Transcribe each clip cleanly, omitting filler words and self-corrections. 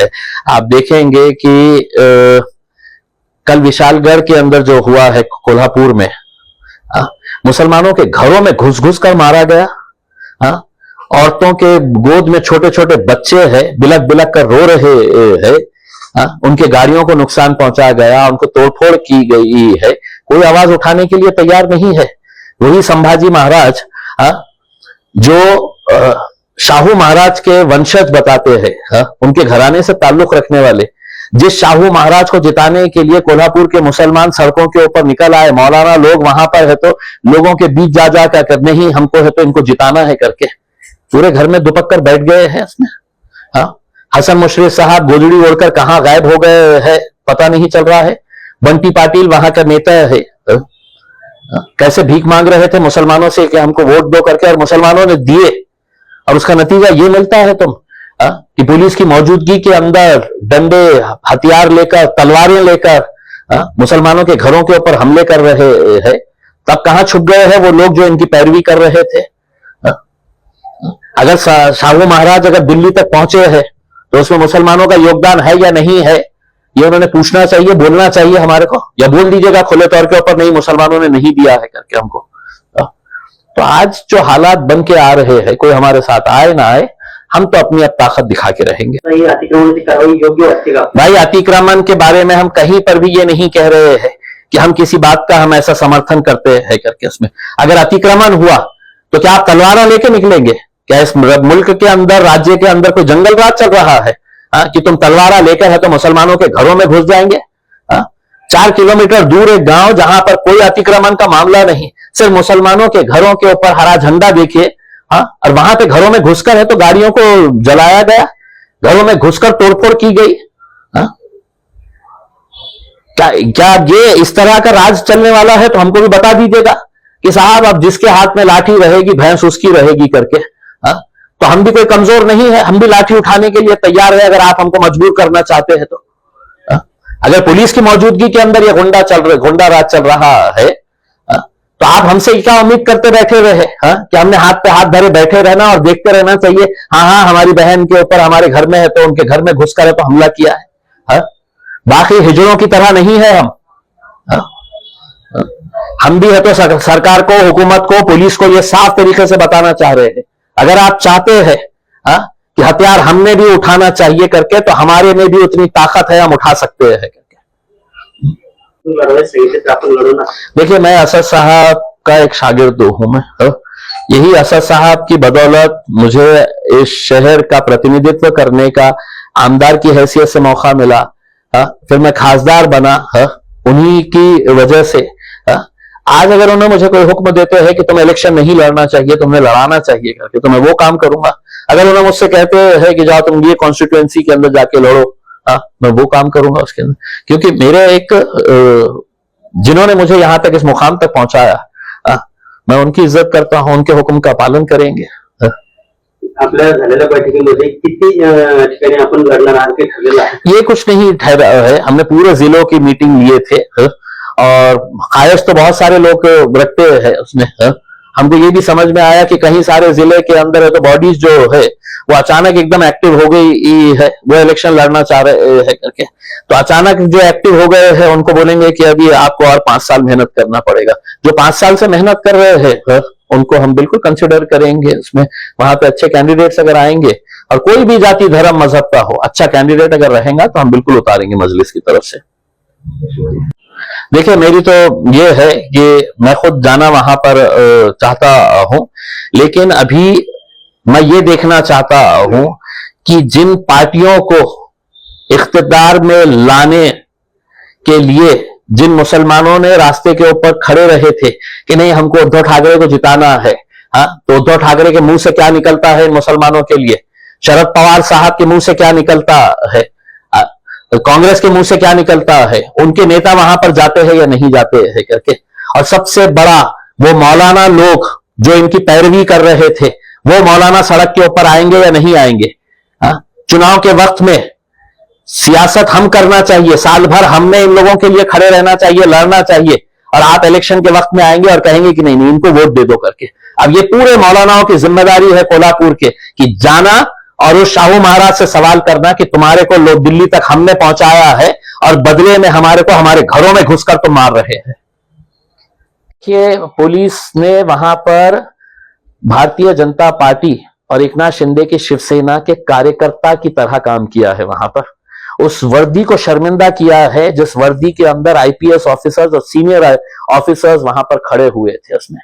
है। आप देखेंगे कि कल विशालगढ़ के अंदर जो हुआ है कोल्हापुर में, मुसलमानों के घरों में घुस घुस कर मारा गया। औरतों के गोद में छोटे छोटे बच्चे हैं, बिलक बिलक कर रो रहे हैं। उनके गाड़ियों को नुकसान पहुंचा गया, उनको तोड़फोड़ की गई है, कोई आवाज उठाने के लिए तैयार नहीं है। वही संभाजी महाराज जो शाहू महाराज के वंशज बताते हैं, उनके घराने से ताल्लुक रखने वाले, जिस शाहू महाराज को जिताने के लिए कोल्हापुर के मुसलमान सड़कों के ऊपर निकल आए, मौलाना लोग वहां पर है तो लोगों के बीच जा जा क्या कर, नहीं हमको है तो इनको जिताना है करके पूरे घर में दुपक कर बैठ गए हैं इसमें। हसन मुशर्रफ साहब गोजड़ी ओढ़कर कहां गायब हो गए हैं पता नहीं चल रहा है। बंटी पाटिल वहां का नेता है, कैसे भीख मांग रहे थे मुसलमानों से कि हमको वोट दो करके, और मुसलमानों ने दिए, और उसका नतीजा ये मिलता है कि पुलिस की मौजूदगी के अंदर डंडे हथियार लेकर, तलवारें लेकर मुसलमानों के घरों के ऊपर हमले कर रहे हैं। तब कहां छुप गए हैं वो लोग जो इनकी पैरवी कर रहे थे। अगर शाहू महाराज अगर दिल्ली तक पहुंचे हैं तो उसमें मुसलमानों का योगदान है या नहीं है, ये उन्होंने पूछना चाहिए, बोलना चाहिए हमारे को, या बोल दीजिएगा खुले तौर के ऊपर नहीं मुसलमानों ने नहीं दिया है करके हमको। तो आज जो हालात बन के आ रहे हैं, कोई हमारे साथ आए ना आए, हम तो अपनी अब ताकत दिखा के रहेंगे। भाई अतिक्रमण के बारे में हम कहीं पर भी ये नहीं कह रहे हैं कि हम किसी बात का हम ऐसा समर्थन करते हैं करके। उसमें अगर अतिक्रमण हुआ तो क्या आप तलवारा लेके निकलेंगे? क्या इस मुल्क के अंदर, राज्य के अंदर कोई जंगल राज चल रहा है कि तुम तलवारा लेकर है तो मुसलमानों के घरों में घुस जाएंगे? 4 किलोमीटर दूर एक गांव जहां पर कोई अतिक्रमण का मामला नहीं, सिर्फ मुसलमानों के घरों के ऊपर हरा झंडा देखिए, और वहां पे घरों में घुसकर है तो गाड़ियों को जलाया गया, घरों में घुसकर तोड़फोड़ की गई। क्या ये इस तरह का राज चलने वाला है? तो हमको भी बता दीजिएगा कि साहब अब जिसके हाथ में लाठी रहेगी भैंस उसकी रहेगी करके। तो हम भी कोई कमजोर नहीं है, हम भी लाठी उठाने के लिए तैयार है अगर आप हमको मजबूर करना चाहते हैं तो। अगर पुलिस की मौजूदगी के अंदर ये गुंडा राज चल रहा है तो आप हमसे क्या उम्मीद करते बैठे रहे कि हमने हाथ पे हाथ धरे बैठे रहना और देखते रहना चाहिए? हाँ हमारी बहन के ऊपर हमारे घर में है तो उनके घर में घुसकर है तो हमला किया है। बाकी हिजड़ों की तरह नहीं है हम भी है तो सरकार को, हुकूमत को, पुलिस को ये साफ तरीके से बताना चाह रहे हैं, अगर आप चाहते हैं कि हथियार हमने भी उठाना चाहिए करके तो हमारे में भी उतनी ताकत है, हम उठा सकते हैं करके। देखिए मैं असद साहब का एक शागिर्द हूं मैं, यही असद साहब की बदौलत मुझे इस शहर का प्रतिनिधित्व करने का आमदार की हैसियत से मौका मिला, फिर मैं खासदार बना उन्हीं की वजह से। आज अगर उन्होंने मुझे कोई हुक्म देते हैं कि तुम्हें इलेक्शन नहीं लड़ना चाहिए, तुम्हें लड़ाना चाहिए करके, तो मैं वो काम करूंगा। अगर उन्होंने मुझसे कहते हैं कि जाओ तुम ये कॉन्स्टिट्यूएंसी के अंदर जाके लड़ो, मैं वो काम करूंगा उसके अंदर, क्योंकि मेरे एक जिन्होंने मुझे यहां तक इस मुकाम तक पहुंचाया, मैं उनकी इज्जत करता हूं, उनके हुक्म का पालन करेंगे। आपल्या झालेल्या बैठकीमध्ये किती ठिकाणी आपण लढणार आहात ते ठरलेलं आहे? ये कुछ नहीं ठहरा है, हमने पूरे जिलों की मीटिंग लिए थे और ख्वाहिश तो बहुत सारे लोग रखते हैं उसमें। हमको ये भी समझ में आया कि कहीं सारे जिले के अंदर है तो बॉडीज जो है वो अचानक एकदम एक्टिव हो गई है, वो इलेक्शन लड़ना चाह रहे हैं करके। तो अचानक जो एक्टिव हो गए हैं उनको बोलेंगे कि अभी आपको और 5 साल मेहनत करना पड़ेगा। जो 5 साल से मेहनत कर रहे हैं उनको हम बिल्कुल कंसिडर करेंगे उसमें। वहां पे अच्छे कैंडिडेट्स अगर आएंगे और कोई भी जाति धर्म मजहब का हो, अच्छा कैंडिडेट अगर रहेगा तो हम बिल्कुल उतारेंगे मजलिस की तरफ से। देखिए मेरी तो ये है कि मैं खुद जाना वहां पर चाहता हूं, लेकिन अभी मैं ये देखना चाहता हूं कि जिन पार्टियों को इख्तिदार में लाने के लिए जिन मुसलमानों ने रास्ते के ऊपर खड़े रहे थे कि नहीं हमको उद्धव ठाकरे को जिताना है, तो उद्धव ठाकरे के मुंह से क्या निकलता है मुसलमानों के लिए, शरद पवार साहब के मुंह से क्या निकलता है, कांग्रेस के मुंह से क्या निकलता है, उनके नेता वहां पर जाते हैं या नहीं जाते हैं करके। और सबसे बड़ा वो मौलाना लोग जो इनकी पैरवी कर रहे थे, वो मौलाना सड़क के ऊपर आएंगे या नहीं आएंगे? चुनाव के वक्त में सियासत हम करना चाहिए, साल भर हमने इन लोगों के लिए खड़े रहना चाहिए, लड़ना चाहिए, और आप इलेक्शन के वक्त में आएंगे और कहेंगे कि नहीं इनको वोट दे दो करके। अब ये पूरे मौलानाओं की जिम्मेदारी है कोल्हापुर के कि जाना और उस शाहू महाराज से सवाल करना कि तुम्हारे को लोग दिल्ली तक हमने पहुंचाया है और बदले में हमारे को हमारे घरों में घुसकर तुम मार रहे हैं। कि पुलिस ने वहां पर भारतीय जनता पार्टी और एकनाथ शिंदे की शिवसेना के कार्यकर्ता की तरह काम किया है। वहां पर उस वर्दी को शर्मिंदा किया है जिस वर्दी के अंदर आईपीएस ऑफिसर्स और सीनियर ऑफिसर्स वहां पर खड़े हुए थे। उसमें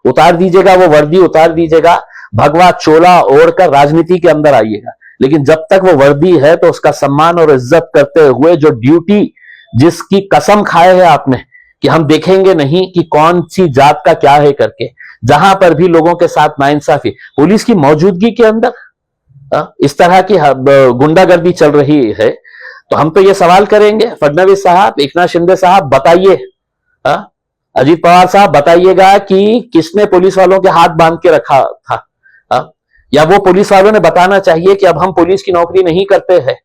उतार दीजिएगा, वो वर्दी उतार दीजिएगा, भगवा चोला ओढ़कर राजनीति के अंदर आइएगा, लेकिन जब तक वो वर्दी है तो उसका सम्मान और इज्जत करते हुए जो ड्यूटी, जिसकी कसम खाए है आपने कि हम देखेंगे नहीं कि कौन सी जात का क्या है करके, जहां पर भी लोगों के साथ नाइंसाफी पुलिस की मौजूदगी के अंदर इस तरह की गुंडागर्दी चल रही है, तो हम तो ये सवाल करेंगे, फडणवीस साहब, एकनाथ शिंदे साहब, बताइए, अजीत पवार साहब, बताइएगा कि किसने पुलिस वालों के हाथ बांध के रखा था? या वो पुलिस वालों ने बताना चाहिए कि अब हम पुलिस की नौकरी नहीं करते हैं,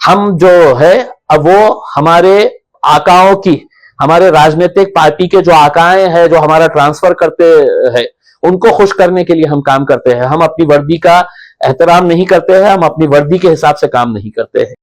हम जो है अब वो हमारे आकाओं की, हमारे राजनीतिक पार्टी के जो आकाएं हैं जो हमारा ट्रांसफर करते हैं उनको खुश करने के लिए हम काम करते हैं। हम अपनी वर्दी का एहतराम नहीं करते हैं, हम अपनी वर्दी के हिसाब से काम नहीं करते हैं।